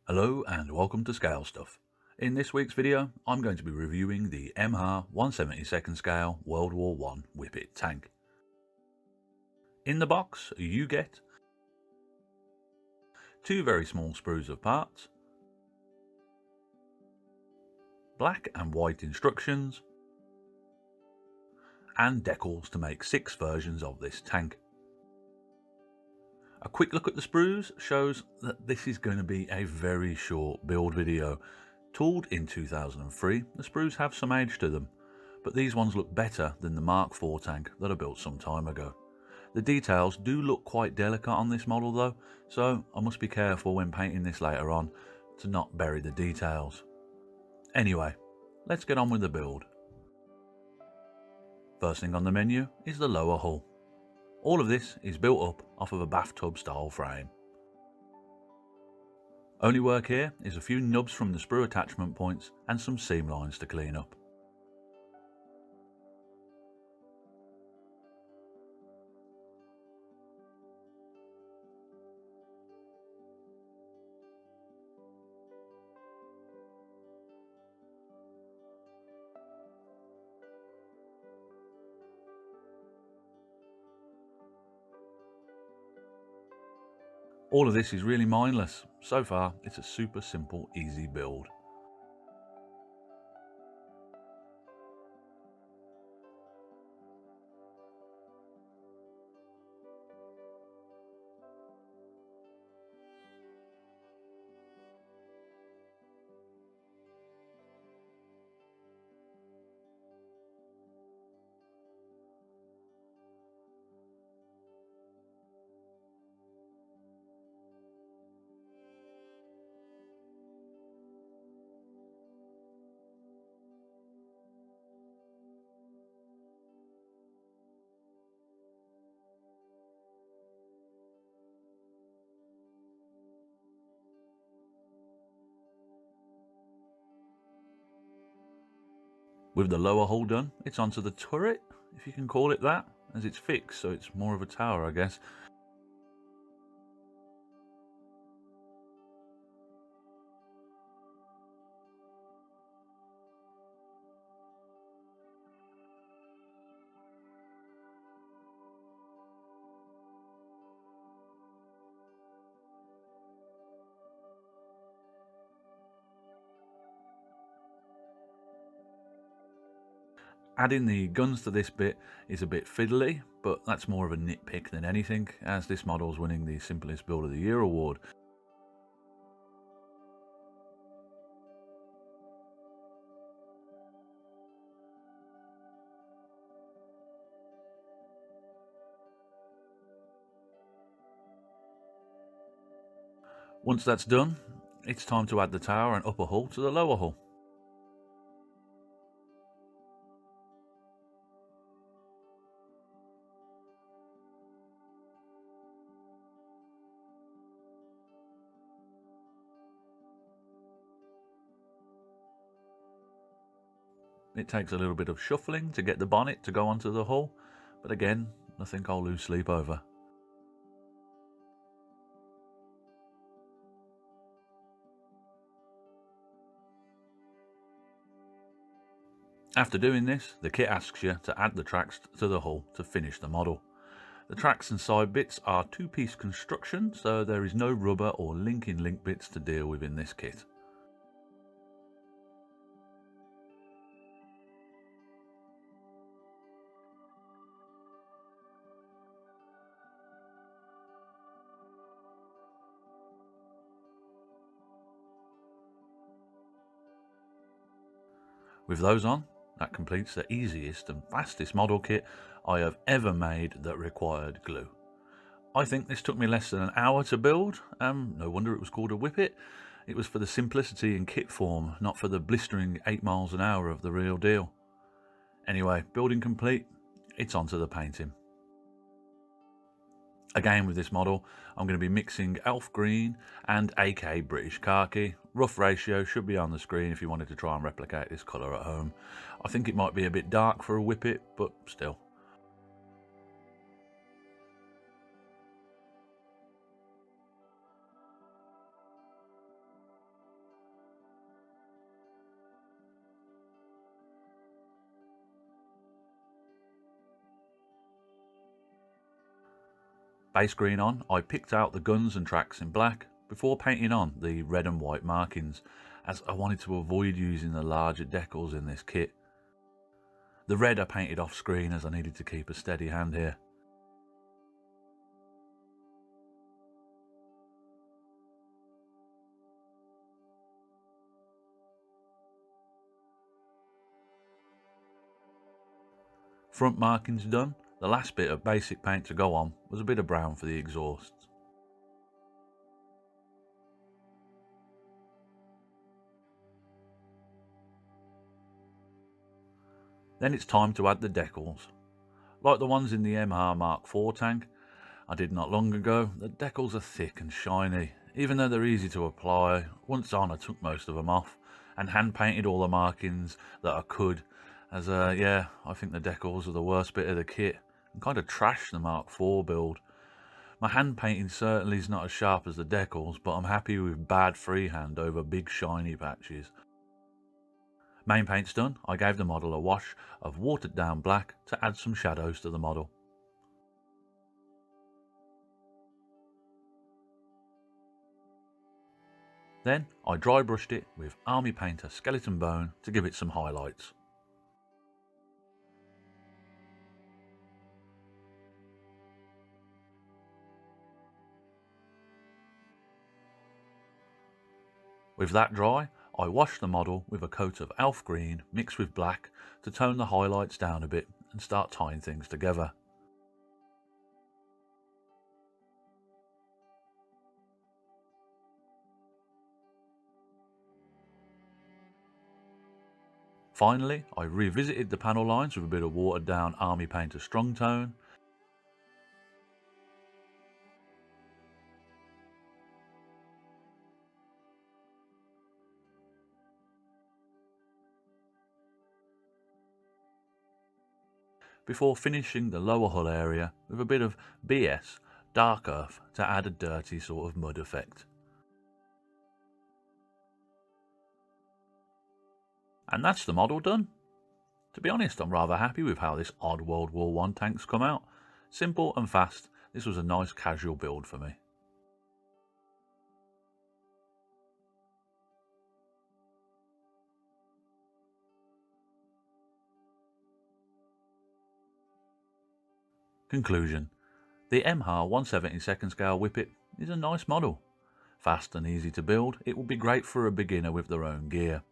Hello and welcome to Scale Stuff. In this week's video, I'm going to be reviewing the Emhar 1/72nd scale World War I Whippet tank. In the box, you get two very small sprues of parts, black and white instructions, and decals to make 6 versions of this tank. A quick look at the sprues shows that this is going to be a very short build video. Tooled in 2003, the sprues have some age to them, but these ones look better than the Mark IV tank that I built some time ago. The details do look quite delicate on this model though, so I must be careful when painting this later on to not bury the details. Anyway, let's get on with the build. First thing on the menu is the lower hull. All of this is built up off of a bathtub style frame. Only work here is a few nubs from the sprue attachment points and some seam lines to clean up. All of this is really mindless. So far, it's a super simple, easy build. With the lower hull done, it's onto the turret, if you can call it that, as it's fixed, so it's more of a tower, I guess. Adding the guns to this bit is a bit fiddly, but that's more of a nitpick than anything, as this model's winning the Simplest Build of the Year award. Once that's done, it's time to add the tower and upper hull to the lower hull. It takes a little bit of shuffling to get the bonnet to go onto the hull, but again, nothing I'll lose sleep over. After doing this, the kit asks you to add the tracks to the hull to finish the model. The tracks and side bits are two-piece construction, so there is no rubber or linking link bits to deal with in this kit. With those on, that completes the easiest and fastest model kit I have ever made that required glue. I think this took me less than an hour to build, no wonder it was called a Whippet. It was for the simplicity in kit form, not for the blistering 8 miles an hour of the real deal. Anyway, building complete, it's onto the painting. Again with this model, I'm going to be mixing Elf Green and AK British Khaki. Rough ratio should be on the screen if you wanted to try and replicate this colour at home. I think it might be a bit dark for a Whippet, but still. Base green on, I picked out the guns and tracks in black before painting on the red and white markings, as I wanted to avoid using the larger decals in this kit. The red I painted off screen as I needed to keep a steady hand here. Front markings done, the last bit of basic paint to go on was a bit of brown for the exhausts. Then it's time to add the decals. Like the ones in the Emhar Mark IV tank I did not long ago, the decals are thick and shiny, even though they're easy to apply. Once on I took most of them off and hand painted all the markings that I could, as I think the decals are the worst bit of the kit and kind of trashed the Mark IV build. My hand painting certainly is not as sharp as the decals, but I'm happy with bad freehand over big shiny patches. Main paint's done, I gave the model a wash of watered down black to add some shadows to the model. Then I dry brushed it with Army Painter Skeleton Bone to give it some highlights. With that dry, I washed the model with a coat of elf green mixed with black to tone the highlights down a bit and start tying things together. Finally, I revisited the panel lines with a bit of watered down Army Painter Strong Tone. Before finishing the lower hull area with a bit of BS Dark Earth to add a dirty sort of mud effect. And that's the model done. To be honest, I'm rather happy with how this odd World War I tank's come out. Simple and fast, this was a nice casual build for me. Conclusion. The Emhar 1/72 scale Whippet is a nice model. Fast and easy to build, it will be great for a beginner with their own gear.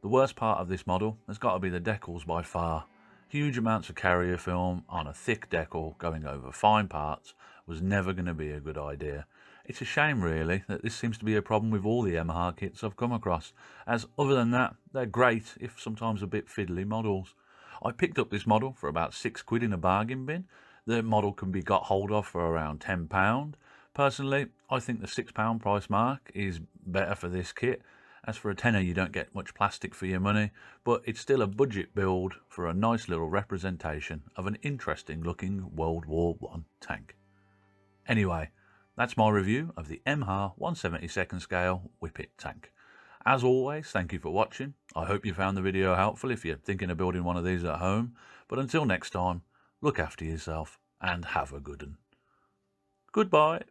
The worst part of this model has got to be the decals by far. Huge amounts of carrier film on a thick decal going over fine parts was never going to be a good idea. It's a shame really that this seems to be a problem with all the Emhar kits I've come across, as other than that they're great if sometimes a bit fiddly models. I picked up this model for about £6 in a bargain bin. The model can be got hold of for around £10. Personally, I think the £6 price mark is better for this kit. As for a tenner, you don't get much plastic for your money, but it's still a budget build for a nice little representation of an interesting looking World War I tank. Anyway, that's my review of the Emhar 1/72 scale Whippet tank. As always, thank you for watching. I hope you found the video helpful if you're thinking of building one of these at home. But until next time, look after yourself and have a good one. Goodbye.